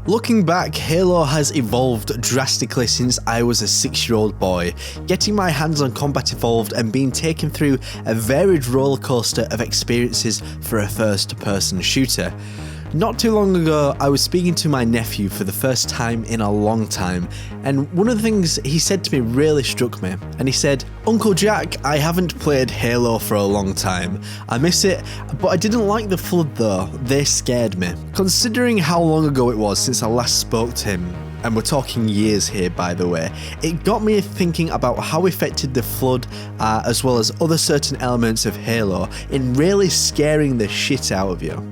Looking back, Halo has evolved drastically since I was a 6-year-old boy, getting my hands on Combat Evolved and being taken through a varied rollercoaster of experiences for a first-person shooter. Not too long ago, I was speaking to my nephew for the first time in a long time, and one of the things he said to me really struck me, and he said, "Uncle Jack, I haven't played Halo for a long time. I miss it, but I didn't like the Flood though, they scared me." Considering how long ago it was since I last spoke to him, and we're talking years here by the way, it got me thinking about how affected the Flood as well as other certain elements of Halo in really scaring the shit out of you.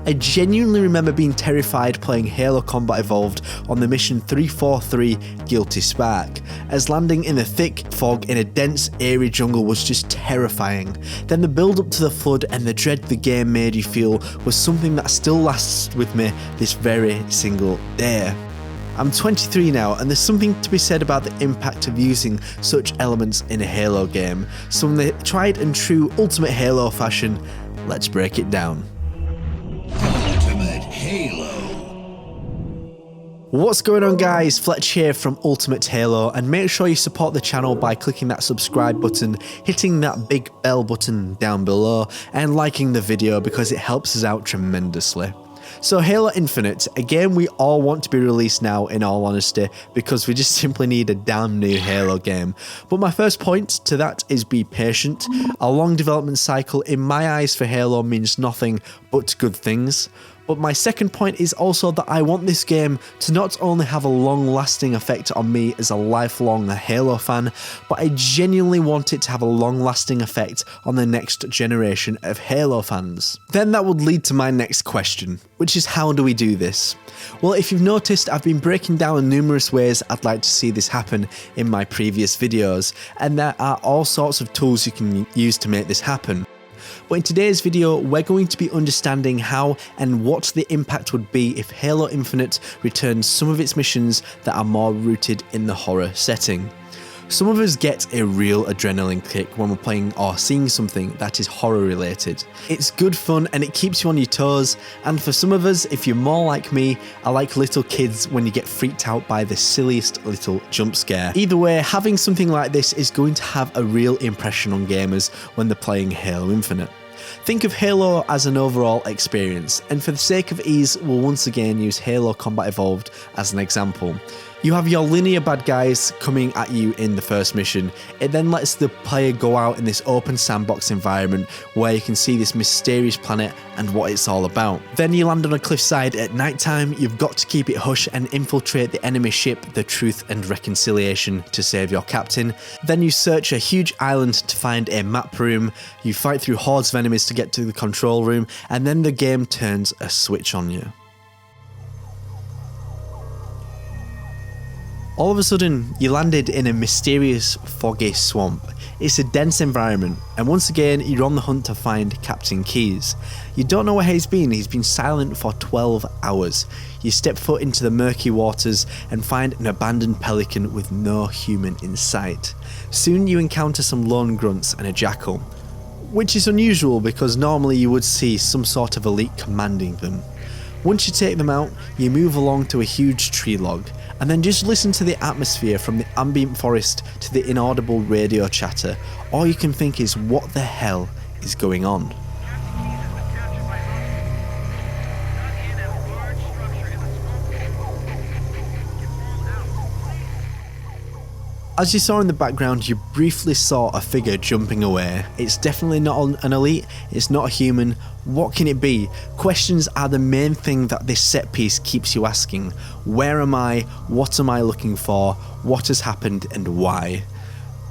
I genuinely remember being terrified playing Halo Combat Evolved on the mission 343 Guilty Spark, as landing in the thick fog in a dense, eerie jungle was just terrifying. Then the build up to the Flood and the dread the game made you feel was something that still lasts with me this very single day. I'm 23 now, and there's something to be said about the impact of using such elements in a Halo game. So in the tried and true Ultimate Halo fashion, let's break it down. Ultimate Halo. What's going on guys, Fletch here from Ultimate Halo, and make sure you support the channel by clicking that subscribe button, hitting that big bell button down below, and liking the video because it helps us out tremendously. So Halo Infinite, a game we all want to be released now in all honesty, because we just simply need a damn new Halo game. But my first point to that is be patient. A long development cycle in my eyes for Halo means nothing but good things. But my second point is also that I want this game to not only have a long-lasting effect on me as a lifelong Halo fan, but I genuinely want it to have a long-lasting effect on the next generation of Halo fans. Then that would lead to my next question, which is how do we do this? Well, if you've noticed, I've been breaking down numerous ways I'd like to see this happen in my previous videos, and there are all sorts of tools you can use to make this happen. But in today's video, we're going to be understanding how and what the impact would be if Halo Infinite returns some of its missions that are more rooted in the horror setting. Some of us get a real adrenaline kick when we're playing or seeing something that is horror related. It's good fun and it keeps you on your toes, and for some of us, if you're more like me, are like little kids when you get freaked out by the silliest little jump scare. Either way, having something like this is going to have a real impression on gamers when they're playing Halo Infinite. Think of Halo as an overall experience, and for the sake of ease, we'll once again use Halo Combat Evolved as an example. You have your linear bad guys coming at you in the first mission. It then lets the player go out in this open sandbox environment where you can see this mysterious planet and what it's all about. Then you land on a cliffside at night time. You've got to keep it hush and infiltrate the enemy ship, the Truth and Reconciliation, to save your captain. Then you search a huge island to find a map room. You fight through hordes of enemies to get to the control room, and then the game turns a switch on you. All of a sudden, you landed in a mysterious, foggy swamp. It's a dense environment, and once again, you're on the hunt to find Captain Keyes. You don't know where he's been silent for 12 hours. You step foot into the murky waters and find an abandoned pelican with no human in sight. Soon you encounter some lone grunts and a jackal, which is unusual because normally you would see some sort of elite commanding them. Once you take them out, you move along to a huge tree log, and then just listen to the atmosphere from the ambient forest to the inaudible radio chatter. All you can think is, what the hell is going on? As you saw in the background, you briefly saw a figure jumping away. It's definitely not an elite, it's not a human. What can it be? Questions are the main thing that this set piece keeps you asking. Where am I? What am I looking for? What has happened and why?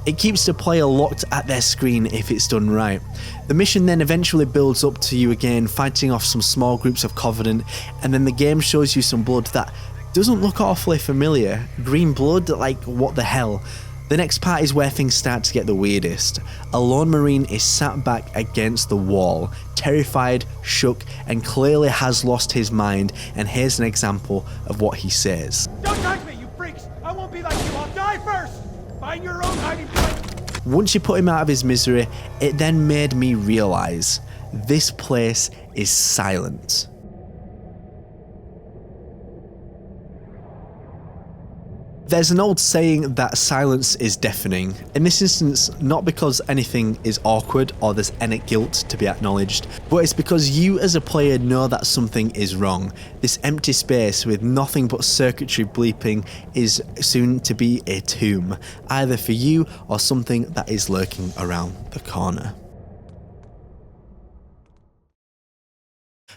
It keeps the player locked at their screen if it's done right. The mission then eventually builds up to you again, fighting off some small groups of Covenant, and then the game shows you some blood that doesn't look awfully familiar. Green blood? Like, what the hell? The next part is where things start to get the weirdest. A lone marine is sat back against the wall, terrified, shook, and clearly has lost his mind, and here's an example of what he says. "Don't touch me, you freaks! I won't be like you, I'll die first! Find your own hiding place!" Once you put him out of his misery, it then made me realise this place is silent. There's an old saying that silence is deafening. In this instance, not because anything is awkward or there's any guilt to be acknowledged, but it's because you as a player know that something is wrong. This empty space with nothing but circuitry bleeping is soon to be a tomb, either for you or something that is lurking around the corner.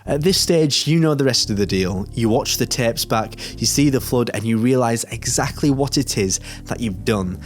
At this stage, you know the rest of the deal. You watch the tapes back, you see the flood, and you realise exactly what it is that you've done.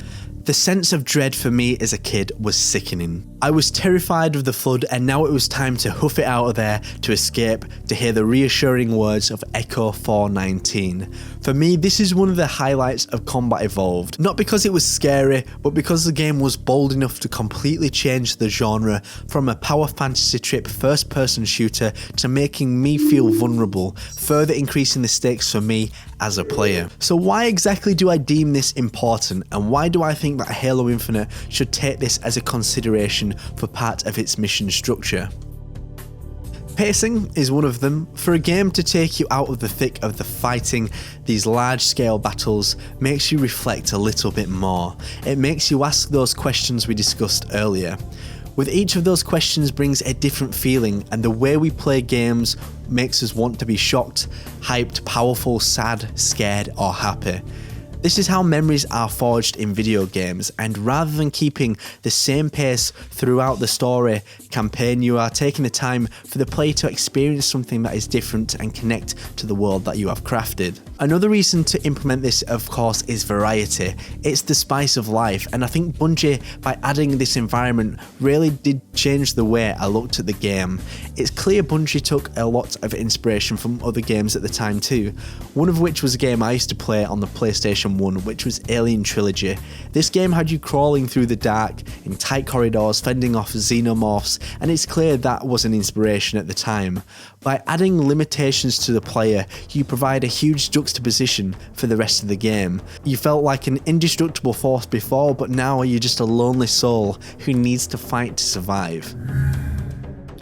The sense of dread for me as a kid was sickening. I was terrified of the flood, and now it was time to hoof it out of there to escape, to hear the reassuring words of Echo 419. For me, this is one of the highlights of Combat Evolved. Not because it was scary, but because the game was bold enough to completely change the genre from a power fantasy trip first-person shooter to making me feel vulnerable, further increasing the stakes for me as a player. So why exactly do I deem this important, and why do I think that Halo Infinite should take this as a consideration for part of its mission structure? Pacing is one of them. For a game to take you out of the thick of the fighting, these large-scale battles makes you reflect a little bit more. It makes you ask those questions we discussed earlier. With each of those questions brings a different feeling, and the way we play games makes us want to be shocked, hyped, powerful, sad, scared, or happy. This is how memories are forged in video games, and rather than keeping the same pace throughout the story campaign, you are taking the time for the player to experience something that is different and connect to the world that you have crafted. Another reason to implement this, of course, is variety. It's the spice of life, and I think Bungie, by adding this environment, really did change the way I looked at the game. It's clear Bungie took a lot of inspiration from other games at the time too, one of which was a game I used to play on the PlayStation 1, which was Alien Trilogy. This game had you crawling through the dark, in tight corridors, fending off xenomorphs, and it's clear that was an inspiration at the time. By adding limitations to the player, you provide a huge juxtaposition for the rest of the game. You felt like an indestructible force before, but now you're just a lonely soul who needs to fight to survive.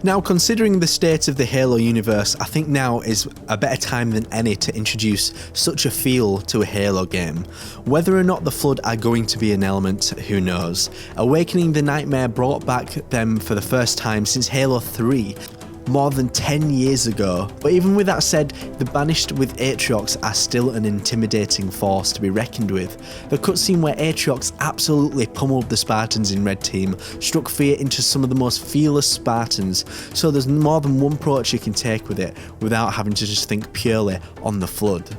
Now, considering the state of the Halo universe, I think now is a better time than any to introduce such a feel to a Halo game. Whether or not the Flood are going to be an element, who knows. Awakening the Nightmare brought back them for the first time since Halo 3. More than 10 years ago. But even with that said, the Banished with Atriox are still an intimidating force to be reckoned with. The cutscene where Atriox absolutely pummeled the Spartans in Red Team struck fear into some of the most fearless Spartans, so there's more than one approach you can take with it without having to just think purely on the Flood.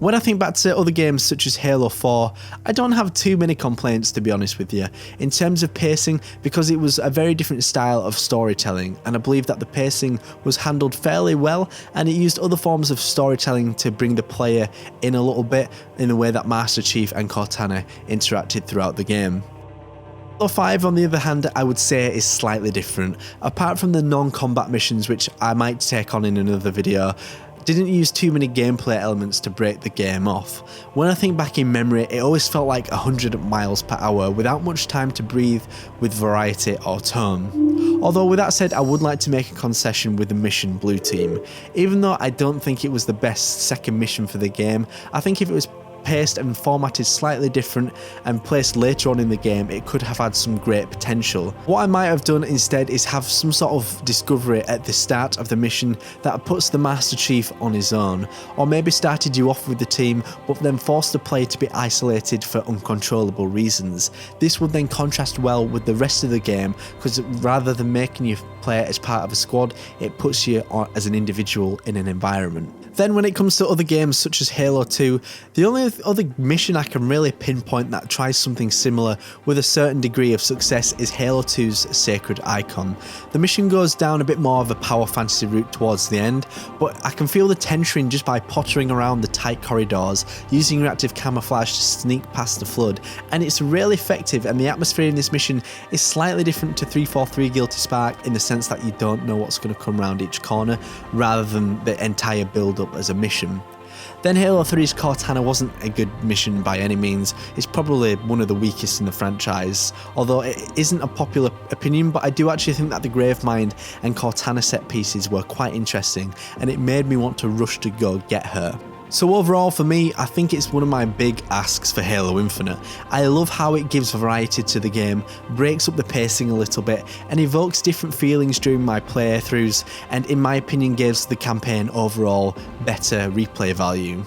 When I think back to other games such as Halo 4, I don't have too many complaints, to be honest with you, in terms of pacing, because it was a very different style of storytelling, and I believe that the pacing was handled fairly well, and it used other forms of storytelling to bring the player in a little bit in the way that Master Chief and Cortana interacted throughout the game. Halo 5, on the other hand, I would say is slightly different. Apart from the non-combat missions, which I might take on in another video, didn't use too many gameplay elements to break the game off. When I think back in memory, it always felt like 100 miles per hour without much time to breathe with variety or tone. Although with that said, I would like to make a concession with the mission Blue Team. Even though I don't think it was the best second mission for the game, I think if it was paced and formatted slightly different and placed later on in the game, it could have had some great potential. What I might have done instead is have some sort of discovery at the start of the mission that puts the Master Chief on his own, or maybe started you off with the team but then forced the player to be isolated for uncontrollable reasons. This would then contrast well with the rest of the game, because rather than making you play as part of a squad, it puts you on as an individual in an environment. Then when it comes to other games such as Halo 2, the only other mission I can really pinpoint that tries something similar with a certain degree of success is Halo 2's Sacred Icon. The mission goes down a bit more of a power fantasy route towards the end, but I can feel the tension just by pottering around the tight corridors, using reactive camouflage to sneak past the Flood, and it's really effective, and the atmosphere in this mission is slightly different to 343 Guilty Spark in the sense that you don't know what's going to come around each corner, rather than the entire build up as a mission. Then Halo 3's Cortana wasn't a good mission by any means. It's probably one of the weakest in the franchise, although it isn't a popular opinion, but I do actually think that the Gravemind and Cortana set pieces were quite interesting, and it made me want to rush to go get her. So overall for me, I think it's one of my big asks for Halo Infinite. I love how it gives variety to the game, breaks up the pacing a little bit, and evokes different feelings during my playthroughs, and in my opinion gives the campaign overall better replay value.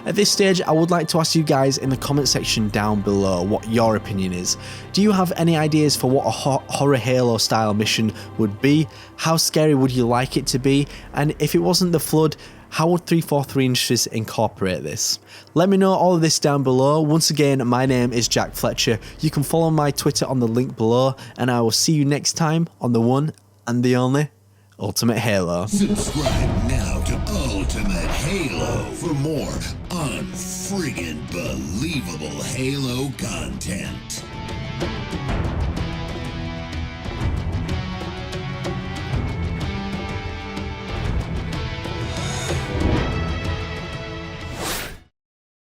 At this stage, I would like to ask you guys in the comment section down below what your opinion is. Do you have any ideas for what a horror Halo style mission would be? How scary would you like it to be? And if it wasn't the Flood, how would 343 Industries incorporate this? Let me know all of this down below. Once again, my name is Jack Fletcher. You can follow my Twitter on the link below, and I will see you next time on the one and the only Ultimate Halo. Subscribe now to Ultimate Halo for more unfriggin' believable Halo content.